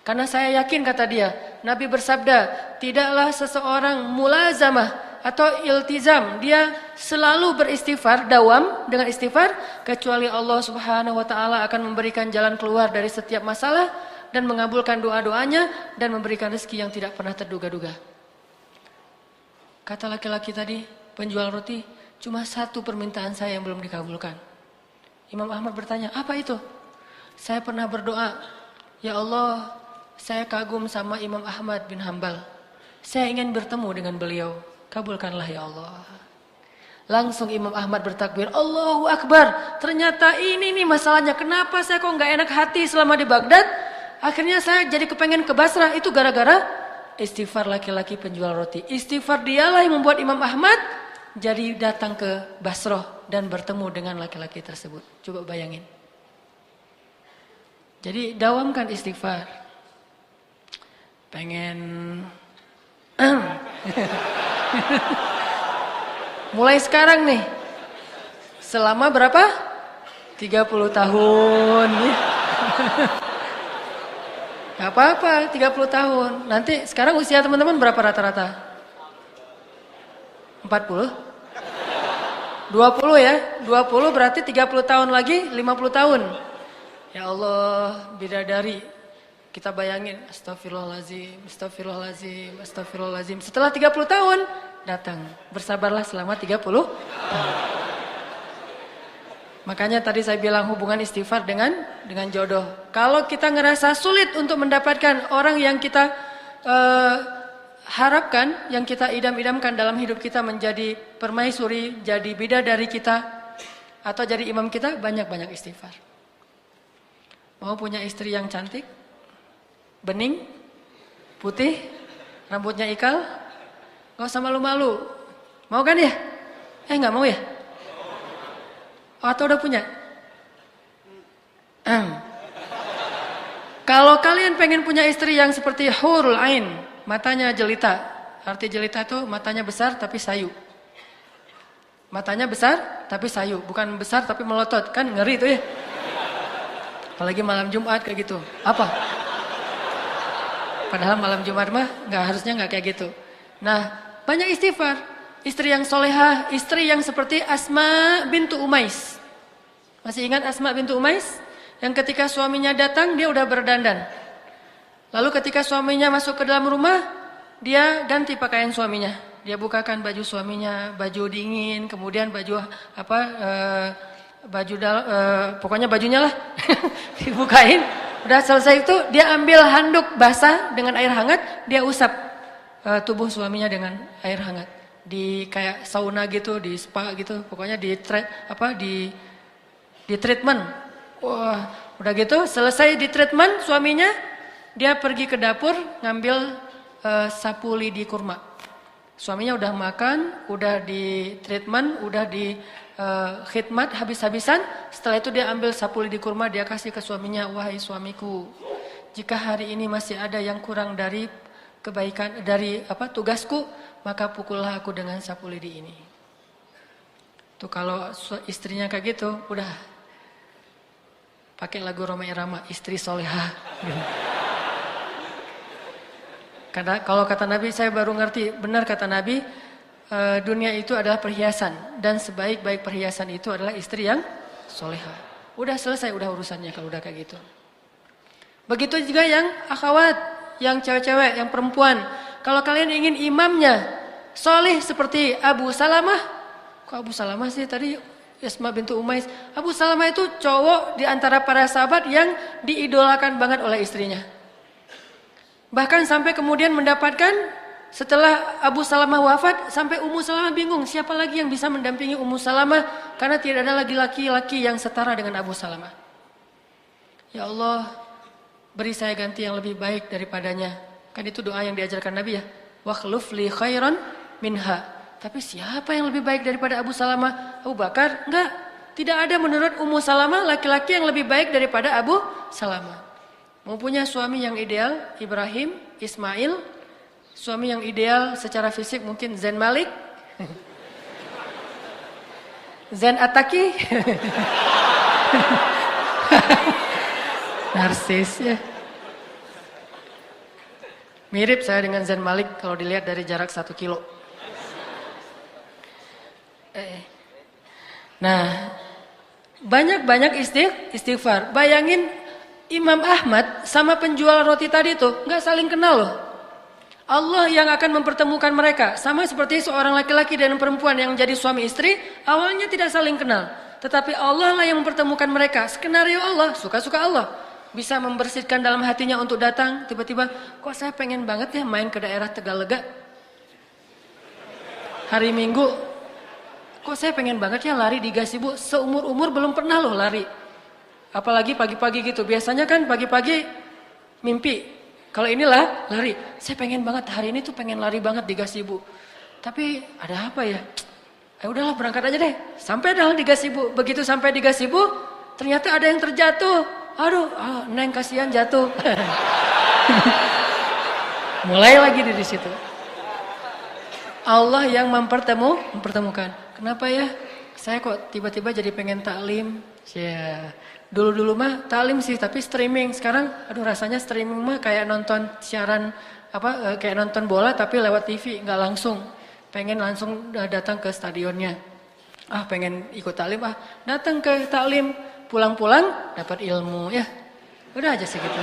Karena saya yakin, kata dia, Nabi bersabda, tidaklah seseorang mulazamah atau iltizam, dia selalu beristighfar, dawam dengan istighfar, kecuali Allah Subhanahu wa taala akan memberikan jalan keluar dari setiap masalah dan mengabulkan doa-doanya dan memberikan rezeki yang tidak pernah terduga-duga. Kata laki-laki tadi, penjual roti, cuma satu permintaan saya yang belum dikabulkan. Imam Ahmad bertanya, apa itu? Saya pernah berdoa, ya Allah, saya kagum sama Imam Ahmad bin Hambal. Saya ingin bertemu dengan beliau. Kabulkanlah ya Allah. Langsung Imam Ahmad bertakbir, Allahu Akbar. Ternyata ini nih masalahnya. Kenapa saya kok nggak enak hati selama di Baghdad? Akhirnya saya jadi kepengen ke Basrah. Itu gara-gara istighfar laki-laki penjual roti. Istighfar dialah yang membuat Imam Ahmad jadi datang ke Basrah dan bertemu dengan laki-laki tersebut. Coba bayangin. Jadi dawamkan istighfar. Pengen mulai sekarang nih. Selama berapa? 30 tahun. Gak apa-apa, 30 tahun. Nanti sekarang usia teman-teman berapa rata-rata? 40? 20 ya? 20 berarti 30 tahun lagi 50 tahun. Ya Allah, bidadari. Kita bayangin, astagfirullahaladzim, astagfirullahaladzim, astagfirullahaladzim. Setelah 30 tahun, datang. Bersabarlah selama 30 tahun. Makanya tadi saya bilang hubungan istighfar dengan jodoh. Kalau kita ngerasa sulit untuk mendapatkan orang yang kita harapkan, yang kita idam-idamkan dalam hidup kita menjadi permaisuri, jadi bidadari kita, atau jadi imam kita, banyak-banyak istighfar. Mau punya istri yang cantik? Bening, putih, rambutnya ikal, gak usah malu-malu. Mau kan ya? Gak mau ya? Atau udah punya? Kalau kalian pengen punya istri yang seperti hurul ain, matanya jelita. Arti jelita itu matanya besar tapi sayu. Matanya besar tapi sayu, bukan besar tapi melotot. Kan ngeri itu ya. Apalagi malam Jumat kayak gitu. Apa? Padahal malam Jumat mah harusnya nggak kayak gitu. Nah, banyak istighfar. Istri yang solehah, istri yang seperti Asma bintu Umais. Masih ingat Asma bintu Umais? Yang ketika suaminya datang, dia udah berdandan. Lalu ketika suaminya masuk ke dalam rumah, dia ganti pakaian suaminya. Dia bukakan baju suaminya, baju dingin, kemudian baju apa? Pokoknya bajunya lah dibukain. Udah selesai itu dia ambil handuk basah dengan air hangat, dia usap tubuh suaminya dengan air hangat. Di kayak sauna gitu, di spa gitu, pokoknya di treatment. Wah, udah gitu selesai di treatment suaminya, dia pergi ke dapur ngambil sapu lidi kurma. Suaminya udah makan, udah di treatment, udah di khidmat habis-habisan. Setelah itu dia ambil sapu lidi kurma, dia kasih ke suaminya, wahai suamiku, jika hari ini masih ada yang kurang dari kebaikan, dari tugasku, maka pukullah aku dengan sapu lidi ini. Tuh kalau istrinya kayak gitu, udah pakai lagu Roma Irama, istri solehah. Karena kalau kata Nabi, saya baru ngerti, benar kata Nabi, dunia itu adalah perhiasan dan sebaik-baik perhiasan itu adalah istri yang solehah. Udah selesai, udah urusannya kalau udah kayak gitu. Begitu juga yang akhwat, yang cewek-cewek, yang perempuan. Kalau kalian ingin imamnya soleh seperti Abu Salamah, kok Abu Salamah sih tadi Asma bintu Umais? Abu Salamah itu cowok di antara para sahabat yang diidolakan banget oleh istrinya. Bahkan sampai kemudian mendapatkan setelah Abu Salamah wafat, sampai Ummu Salamah bingung siapa lagi yang bisa mendampingi Ummu Salamah, karena tidak ada lagi laki-laki yang setara dengan Abu Salamah. Ya Allah, beri saya ganti yang lebih baik daripadanya. Kan itu doa yang diajarkan Nabi ya. Wakhluf li khairan minha. Tapi siapa yang lebih baik daripada Abu Salamah? Abu Bakar? Enggak. Tidak ada menurut Ummu Salamah laki-laki yang lebih baik daripada Abu Salamah. Mau punya suami yang ideal, Ibrahim, Ismail. Suami yang ideal secara fisik mungkin Zain Malik, Zain Ataki, narsis ya. Mirip saya dengan Zain Malik kalau dilihat dari jarak 1 kilo. Nah, banyak-banyak istighfar. Bayangin Imam Ahmad sama penjual roti tadi tuh nggak saling kenal loh. Allah yang akan mempertemukan mereka. Sama seperti seorang laki-laki dan perempuan yang jadi suami istri, awalnya tidak saling kenal. Tetapi Allah lah yang mempertemukan mereka. Skenario Allah, suka-suka Allah. Bisa membersihkan dalam hatinya untuk datang. Tiba-tiba, kok saya pengen banget ya main ke daerah Tegalega. Hari Minggu, kok saya pengen banget ya lari di Gasibu. Seumur-umur belum pernah loh lari. Apalagi pagi-pagi gitu. Biasanya kan pagi-pagi mimpi. Kalau inilah lari. Saya pengen banget hari ini tuh pengen lari banget di Gasibu. Tapi ada apa ya? Udahlah berangkat aja deh. Sampai dah di Gasibu. Begitu sampai di Gasibu, ternyata ada yang terjatuh. Aduh, Neng kasihan jatuh. Mulai lagi di situ. Allah yang mempertemukan. Kenapa ya? Saya kok tiba-tiba jadi pengen taklim. Ya. Dulu mah taklim sih, tapi streaming. Sekarang aduh rasanya streaming mah kayak nonton siaran kayak nonton bola tapi lewat TV, nggak langsung. Pengen langsung datang ke stadionnya. Pengen ikut taklim, datang ke taklim, pulang-pulang dapat ilmu ya. Udah aja segitu.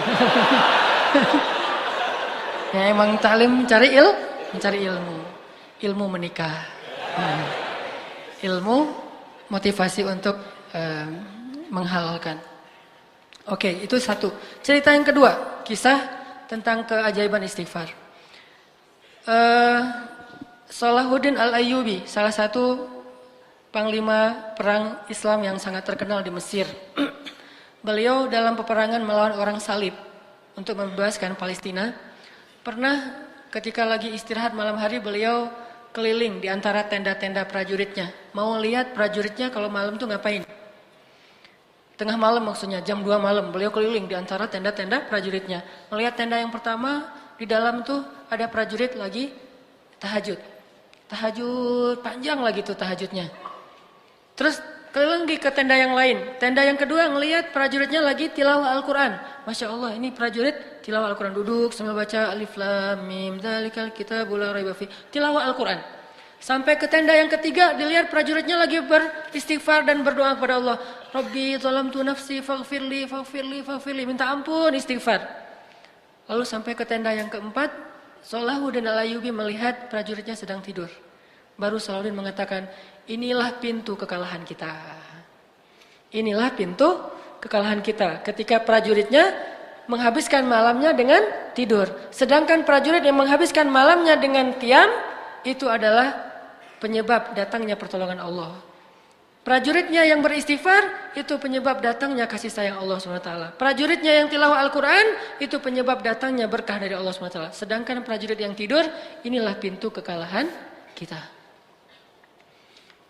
Ya emang taklim mencari ilmu. Ilmu menikah. Ilmu motivasi untuk menghalalkan. Oke, itu satu. Cerita yang kedua, kisah tentang keajaiban istighfar. Salahuddin Al-Ayyubi, salah satu panglima perang Islam yang sangat terkenal di Mesir. Beliau dalam peperangan melawan orang salib untuk membebaskan Palestina. Pernah ketika lagi istirahat malam hari beliau keliling di antara tenda-tenda prajuritnya. Mau lihat prajuritnya kalau malam tuh ngapain. Tengah malam maksudnya, jam 2 malam. Beliau keliling di antara tenda-tenda prajuritnya. Melihat tenda yang pertama, di dalam tuh ada prajurit lagi tahajud. Tahajud, panjang lagi tuh tahajudnya. Terus keliling ke tenda yang lain. Tenda yang kedua ngelihat prajuritnya lagi tilawah Al-Quran. Masya Allah, ini prajurit tilawah Al-Quran. Duduk sambil baca Alif Lam Mim Dzalikal Kitabul La Raiba Fihi. Tilawah Al-Quran. Sampai ke tenda yang ketiga, dilihat prajuritnya lagi beristighfar dan berdoa kepada Allah. Rabbi zalamtu nafsi faghfirli. Minta ampun, istighfar. Lalu sampai ke tenda yang keempat, Salahuddin Al-Ayyubi melihat prajuritnya sedang tidur. Baru Salahuddin mengatakan, inilah pintu kekalahan kita. Inilah pintu kekalahan kita. Ketika prajuritnya menghabiskan malamnya dengan tidur. Sedangkan prajurit yang menghabiskan malamnya dengan qiyam, itu adalah penyebab datangnya pertolongan Allah. Prajuritnya yang beristighfar, itu penyebab datangnya kasih sayang Allah SWT. Prajuritnya yang tilawah Al-Quran, itu penyebab datangnya berkah dari Allah SWT. Sedangkan prajurit yang tidur, inilah pintu kekalahan kita.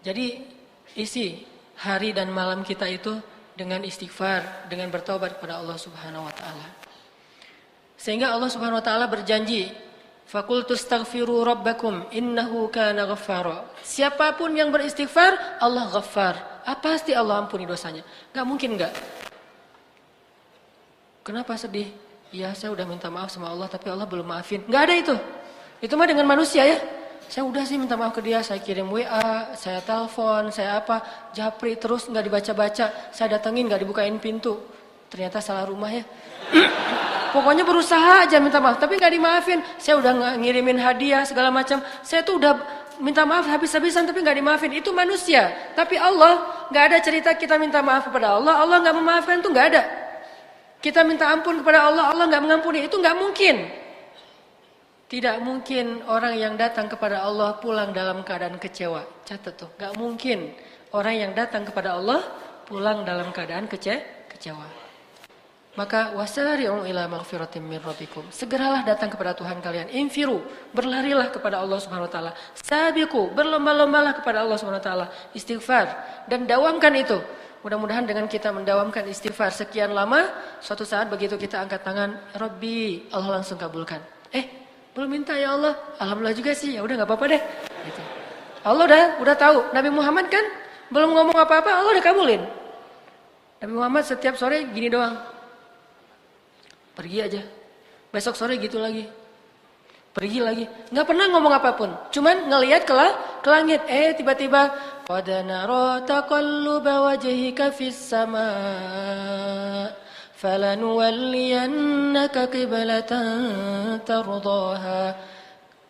Jadi isi hari dan malam kita itu dengan istighfar, dengan bertobat kepada Allah Subhanahu wa taala. Sehingga Allah Subhanahu wa taala berjanji, "Faqultu astaghfiru rabbakum innahu kana ghaffara." Siapapun yang beristighfar, Allah Ghaffar. Pasti Allah ampuni dosanya. Enggak mungkin enggak. Kenapa sedih? Ya, saya udah minta maaf sama Allah tapi Allah belum maafin. Enggak ada itu. Itu mah dengan manusia ya. Saya udah sih minta maaf ke dia, saya kirim WA, saya telepon, saya japri terus enggak dibaca-baca, saya datengin enggak dibukain pintu. Ternyata salah rumah ya. Pokoknya berusaha aja minta maaf, tapi enggak dimaafin. Saya udah ngirimin hadiah segala macam. Saya tuh udah minta maaf habis-habisan tapi enggak dimaafin. Itu manusia. Tapi Allah, enggak ada cerita kita minta maaf kepada Allah, Allah enggak memaafkan, itu enggak ada. Kita minta ampun kepada Allah, Allah enggak mengampuni, itu enggak mungkin. Tidak mungkin orang yang datang kepada Allah pulang dalam keadaan kecewa. Catat tuh, enggak mungkin orang yang datang kepada Allah pulang dalam keadaan kecewa. Maka wasari'u ila maghfiratin min rabbikum. Segeralah datang kepada Tuhan kalian. Infiru, berlarilah kepada Allah Subhanahu wa taala. Sabiqu, berlomba-lombalah kepada Allah Subhanahu wa taala. Istighfar dan dawamkan itu. Mudah-mudahan dengan kita mendawamkan istighfar sekian lama, suatu saat begitu kita angkat tangan, Rabbi, Allah langsung kabulkan. Belum minta ya Allah. Alhamdulillah juga sih. Ya udah enggak apa-apa deh. Gitu. Allah udah tahu. Nabi Muhammad kan belum ngomong apa-apa, Allah udah kabulin. Nabi Muhammad setiap sore gini doang. Pergi aja. Besok sore gitu lagi. Pergi lagi. Nggak pernah ngomong apapun. Cuman ngelihat ke langit. Tiba-tiba قد نرى تقلب وجهك في السماء فلنولينك قبلة ترضاها.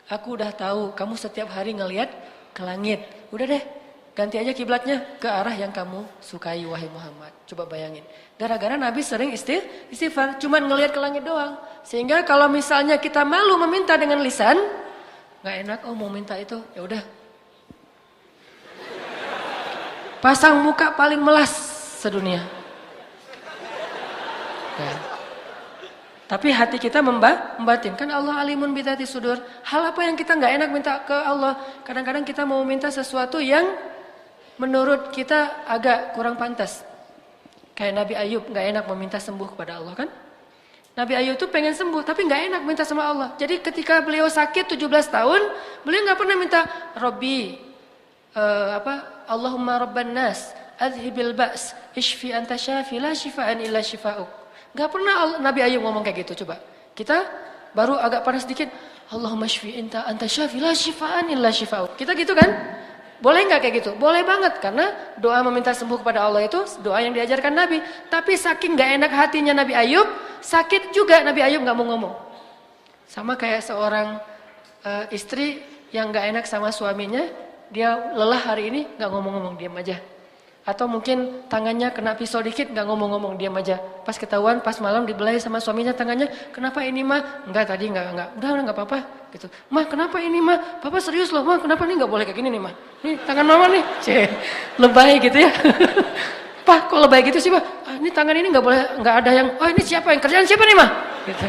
Aku udah tahu kamu setiap hari ngelihat ke langit. Udah deh, ganti aja kiblatnya ke arah yang kamu sukai wahai Muhammad. Coba bayangin. Gara-gara Nabi sering istighfar, cuman ngelihat ke langit doang. Sehingga kalau misalnya kita malu meminta dengan lisan, nggak enak, oh mau minta itu, ya udah. Pasang muka paling melas sedunia. Ya. Tapi hati kita membatin. Kan Allah alimun bidati sudur. Hal apa yang kita nggak enak minta ke Allah. Kadang-kadang kita mau minta sesuatu yang menurut kita agak kurang pantas. Kayak Nabi Ayub nggak enak meminta sembuh kepada Allah kan. Nabi Ayub tuh pengen sembuh tapi nggak enak minta sama Allah. Jadi ketika beliau sakit 17 tahun. Beliau nggak pernah minta Robbi. Allahumma rabban nas. Adhibil ba's. Ishfi anta syafi la shifaan illa shifa'uk. Gak pernah Nabi Ayub ngomong kayak gitu, coba. Kita baru agak panas sedikit. Allahumma shfi anta syafi la shifaan illa shifa'uk. Kita gitu kan? Boleh gak kayak gitu? Boleh banget. Karena doa meminta sembuh kepada Allah itu doa yang diajarkan Nabi. Tapi saking gak enak hatinya Nabi Ayub, sakit juga Nabi Ayub gak mau ngomong. Sama kayak seorang istri yang gak enak sama suaminya. Dia lelah hari ini gak ngomong-ngomong, diam aja. Atau mungkin tangannya kena pisau dikit gak ngomong-ngomong, diam aja. Pas ketahuan pas malam dibelai sama suaminya tangannya, kenapa ini mah? Enggak tadi enggak. Udah enggak apa-apa gitu. Mah kenapa ini mah? Papa serius loh mah, kenapa nih enggak boleh kayak gini nih mah? Nih tangan mama nih. Lebay gitu ya. Pak kok lebay gitu sih Pak? Ini tangan ini enggak boleh, enggak ada yang, oh ini siapa yang kerjaan siapa nih mah? Gitu.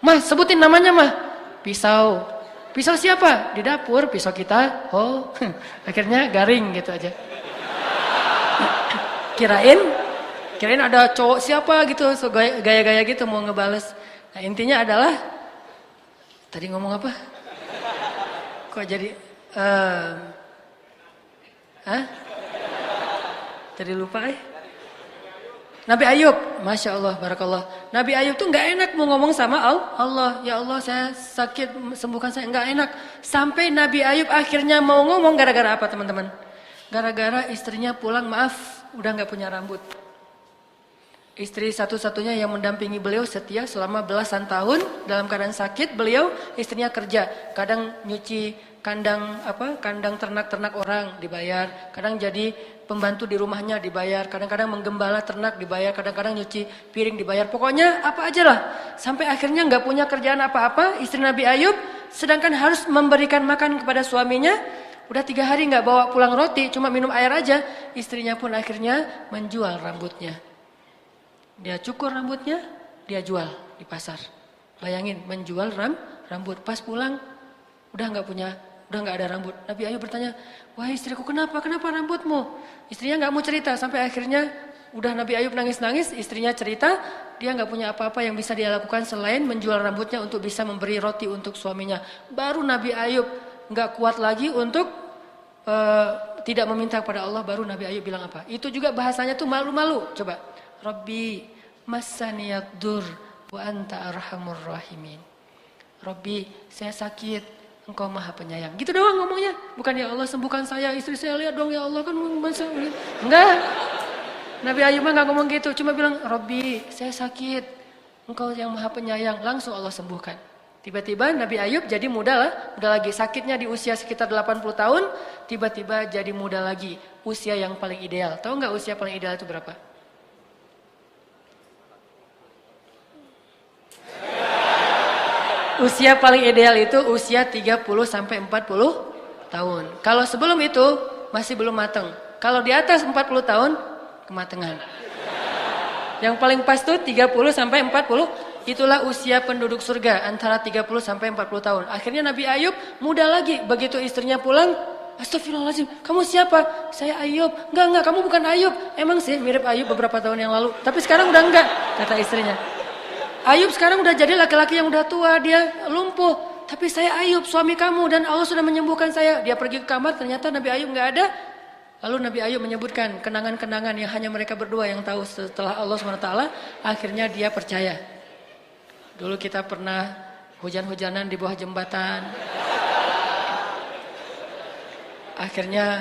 Mah sebutin namanya mah. Pisau. Pisau siapa? Di dapur, pisau kita. Oh, akhirnya garing gitu aja. Kirain ada cowok siapa gitu, so gaya-gaya gitu mau ngebales. Nah, intinya adalah tadi ngomong apa? Kok jadi Tadi lupa Nabi Ayub, Masya Allah, Barakallah. Nabi Ayub tuh gak enak mau ngomong sama Allah. Ya Allah saya sakit, sembuhkan saya. Gak enak. Sampai Nabi Ayub akhirnya mau ngomong gara-gara apa teman-teman? Gara-gara istrinya pulang, maaf, udah gak punya rambut. Istri satu-satunya yang mendampingi beliau setia selama belasan tahun dalam keadaan sakit. Beliau istrinya kerja, kadang nyuci kandang ternak-ternak orang dibayar, kadang jadi pembantu di rumahnya dibayar, kadang-kadang menggembala ternak dibayar, kadang-kadang nyuci piring dibayar. Pokoknya apa aja lah. Sampai akhirnya gak punya kerjaan apa-apa istri Nabi Ayub, sedangkan harus memberikan makan kepada suaminya. Udah 3 hari gak bawa pulang roti, cuma minum air aja. Istrinya pun akhirnya menjual rambutnya. Dia cukur rambutnya, dia jual di pasar. Bayangin, menjual rambut. Pas pulang, udah gak ada rambut. Nabi Ayub bertanya, wah istriku kenapa rambutmu? Istrinya gak mau cerita, sampai akhirnya udah Nabi Ayub nangis-nangis, istrinya cerita, dia gak punya apa-apa yang bisa dia lakukan selain menjual rambutnya untuk bisa memberi roti untuk suaminya. Baru Nabi Ayub gak kuat lagi untuk tidak meminta kepada Allah, baru Nabi Ayub bilang apa? Itu juga bahasanya tuh malu-malu. Coba. Rabbi massaniyad dur wa anta arhamur rahimin. Rabbi, saya sakit, Engkau Maha Penyayang. Gitu doang ngomongnya. Bukan ya Allah sembuhkan saya, istri saya lihat dong ya Allah kan masa. Enggak. Nabi Ayub mah enggak ngomong gitu, cuma bilang Rabbi, saya sakit. Engkau yang Maha Penyayang, langsung Allah sembuhkan. Tiba-tiba Nabi Ayub jadi muda lagi. Sakitnya di usia sekitar 80 tahun, tiba-tiba jadi muda lagi. Usia yang paling ideal. Tahu enggak usia paling ideal itu berapa? Usia paling ideal itu usia 30 sampai 40 tahun. Kalau sebelum itu masih belum matang. Kalau di atas 40 tahun kematangan. Yang paling pas tuh 30 sampai 40, itulah usia penduduk surga antara 30 sampai 40 tahun. Akhirnya Nabi Ayub muda lagi. Begitu istrinya pulang, astagfirullahaladzim, kamu siapa? Saya Ayub. Enggak, kamu bukan Ayub. Emang sih mirip Ayub beberapa tahun yang lalu, tapi sekarang udah enggak, kata istrinya. Ayub sekarang udah jadi laki-laki yang udah tua, dia lumpuh. Tapi saya Ayub, suami kamu, dan Allah sudah menyembuhkan saya. Dia pergi ke kamar, ternyata Nabi Ayub nggak ada. Lalu Nabi Ayub menyebutkan kenangan-kenangan yang hanya mereka berdua yang tahu. Setelah Allah SWT, akhirnya dia percaya. Dulu kita pernah hujan-hujanan di bawah jembatan. Akhirnya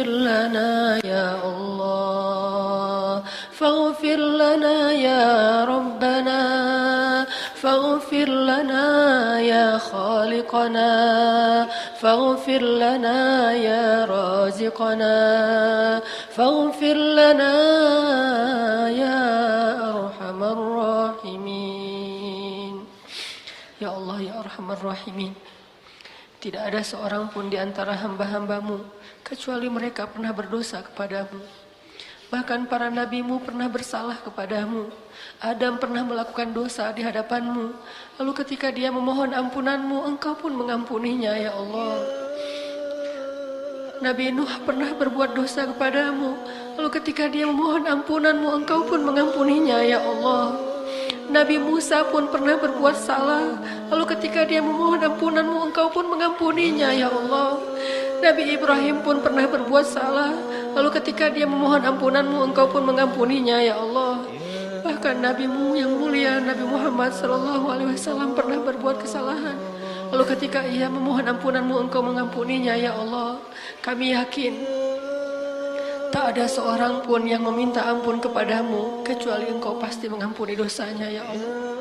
فاغفر لنا يا الله فاغفر لنا يا ربنا فاغفر لنا يا خالقنا فاغفر لنا يا رازقنا فاغفر لنا يا أرحم الراحمين. Ya Allah, ya Arhamar Rahimin, tidak ada seorang pun di antara hamba-hambamu kecuali mereka pernah berdosa kepadamu. Bahkan para nabimu pernah bersalah kepadamu. Adam pernah melakukan dosa di hadapanmu. Lalu ketika dia memohon ampunanmu, engkau pun mengampuninya ya Allah. Nabi Nuh pernah berbuat dosa kepadamu. Lalu ketika dia memohon ampunanmu, engkau pun mengampuninya ya Allah. Nabi Musa pun pernah berbuat salah. Lalu ketika dia memohon ampunanmu, engkau pun mengampuninya ya Allah. Nabi Ibrahim pun pernah berbuat salah. Lalu ketika dia memohon ampunanmu, engkau pun mengampuninya ya Allah. Bahkan nabimu yang mulia Nabi Muhammad SAW pernah berbuat kesalahan. Lalu ketika ia memohon ampunanmu, engkau mengampuninya ya Allah. Kami yakin tak ada seorang pun yang meminta ampun kepadamu kecuali engkau pasti mengampuni dosanya ya Allah.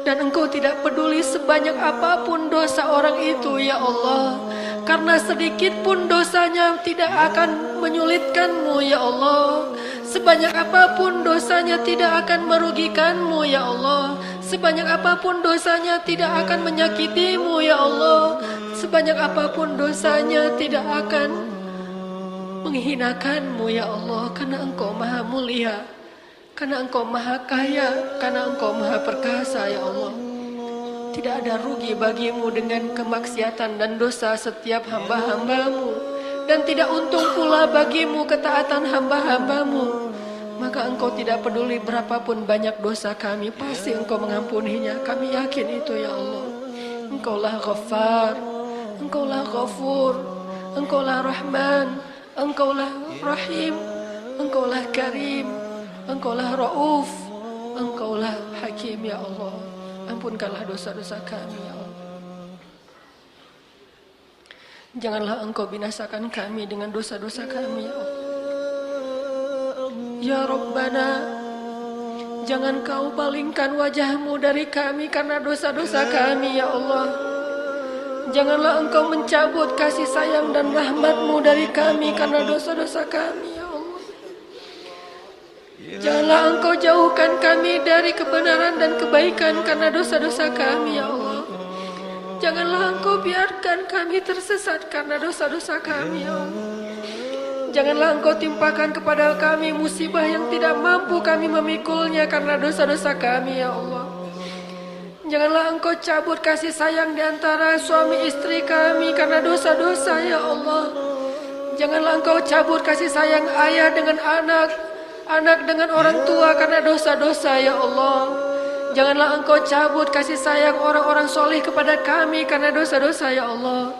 Dan engkau tidak peduli sebanyak apapun dosa orang itu ya Allah. Karena sedikit pun dosanya tidak akan menyulitkanmu ya Allah. Sebanyak apapun dosanya tidak akan merugikanmu ya Allah. Sebanyak apapun dosanya tidak akan menyakitimu ya Allah. Sebanyak apapun dosanya tidak akan menghinakanmu ya Allah. Karena engkau maha mulia, karena engkau maha kaya, karena engkau maha perkasa ya Allah. Tidak ada rugi bagimu dengan kemaksiatan dan dosa setiap hamba-hambamu, dan tidak untung pula bagimu ketaatan hamba-hambamu. Maka engkau tidak peduli berapapun banyak dosa kami, pasti engkau mengampuninya. Kami yakin itu ya Allah. Engkaulah Ghaffar, engkaulah Ghafur, engkaulah Rahman, engkaulah Rahim, engkaulah Karim, engkaulah Rauf, engkaulah Hakim ya Allah. Ampunkanlah dosa-dosa kami ya Allah. Janganlah engkau binasakan kami dengan dosa-dosa kami ya Allah. Ya Rabbana, jangan kau palingkan wajahmu dari kami karena dosa-dosa kami ya Allah. Janganlah engkau mencabut kasih sayang dan rahmatmu dari kami karena dosa-dosa kami ya Allah. Janganlah engkau jauhkan kami dari kebenaran dan kebaikan karena dosa-dosa kami ya Allah. Janganlah engkau biarkan kami tersesat karena dosa-dosa kami ya Allah. Janganlah engkau timpakan kepada kami musibah yang tidak mampu kami memikulnya karena dosa-dosa kami ya Allah. Janganlah engkau cabut kasih sayang di antara suami istri kami karena dosa-dosa ya Allah. Janganlah engkau cabut kasih sayang ayah dengan anak, anak dengan orang tua karena dosa-dosa ya Allah. Janganlah engkau cabut kasih sayang orang-orang soleh kepada kami karena dosa-dosa ya Allah.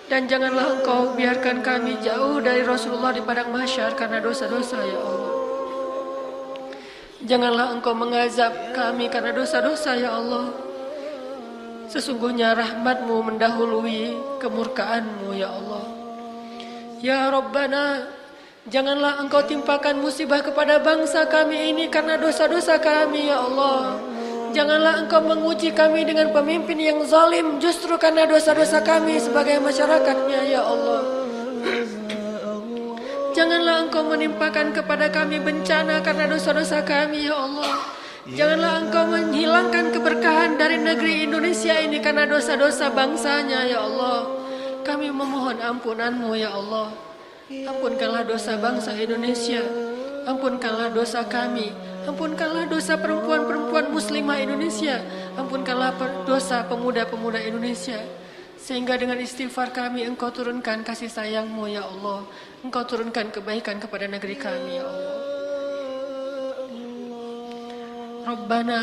Dan janganlah engkau biarkan kami jauh dari Rasulullah di padang mahsyar karena dosa-dosa ya Allah. Janganlah engkau mengazab kami karena dosa-dosa ya Allah. Sesungguhnya rahmatmu mendahului kemurkaanmu ya Allah. Ya Rabbana, janganlah engkau timpakan musibah kepada bangsa kami ini karena dosa-dosa kami ya Allah. Janganlah engkau menguji kami dengan pemimpin yang zalim justru karena dosa-dosa kami sebagai masyarakatnya ya Allah. Janganlah engkau menimpakan kepada kami bencana karena dosa-dosa kami ya Allah. Janganlah engkau menghilangkan keberkahan dari negeri Indonesia ini karena dosa-dosa bangsanya ya Allah. Kami memohon ampunanmu ya Allah. Ampunkanlah dosa bangsa Indonesia. Ampunkanlah dosa kami. Ampunkanlah dosa perempuan-perempuan muslimah Indonesia. Ampunkanlah dosa pemuda-pemuda Indonesia. Sehingga dengan istighfar kami engkau turunkan kasih sayangmu ya Allah. Engkau turunkan kebaikan kepada negeri kami ya Allah. Rabbana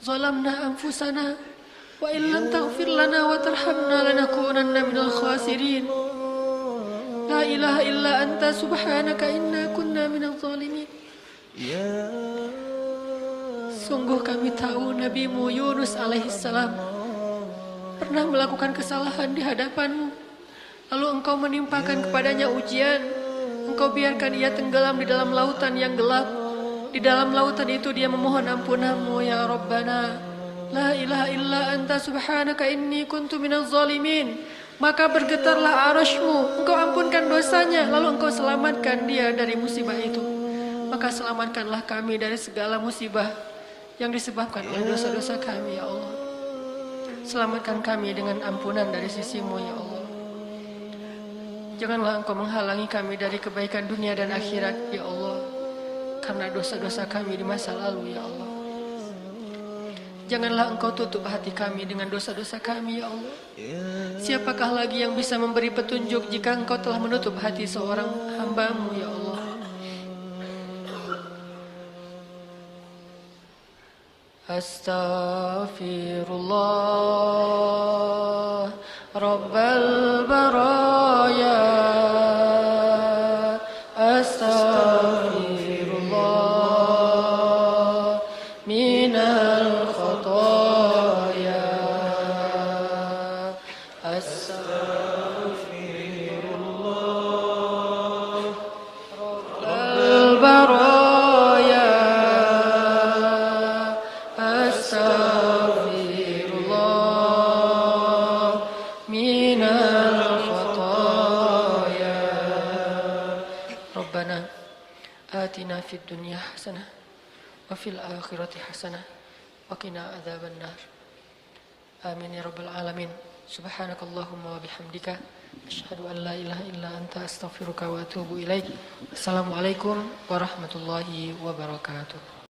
zalamna anfusana wa illam taghfir lana wa tarhamna lanakunanna minal khasirin. La ilaha illa anta subhanaka inna kunna minadh zalimin. Sungguh kami tahu Nabimu Yunus alaihissalam pernah melakukan kesalahan di hadapanmu. Lalu Engkau menimpakan kepadanya ujian. Engkau biarkan ia tenggelam di dalam lautan yang gelap. Di dalam lautan itu dia memohon ampunan-Mu ya Rabbana. La ilaha illa anta subhanaka inni kuntu minaz zalimin. Maka bergetarlah arasy-Mu, Engkau ampunkan dosanya, lalu Engkau selamatkan dia dari musibah itu. Maka selamatkanlah kami dari segala musibah yang disebabkan oleh dosa-dosa kami ya Allah. Selamatkan kami dengan ampunan dari sisi-Mu ya Allah. Janganlah Engkau menghalangi kami dari kebaikan dunia dan akhirat ya Allah, karena dosa-dosa kami di masa lalu ya Allah. Janganlah Engkau tutup hati kami dengan dosa-dosa kami ya Allah. Siapakah lagi yang bisa memberi petunjuk jika Engkau telah menutup hati seorang hamba-Mu ya Allah. Astaghfirullah Rabbal baraya. Astaghfirullah minal khataya. Astaghfirullah Rabbal baraya. Astaghfirullah minal khataya. Rabbana atina fid dunya hasanah wa fil akhirati hasanah wa qina adzabannar. Amin ya rabbal alamin. Subhanakallahumma wa bihamdika asyhadu an la ilaha illa anta astaghfiruka wa atubu ilaik. Assalamualaikum warahmatullahi wabarakatuh.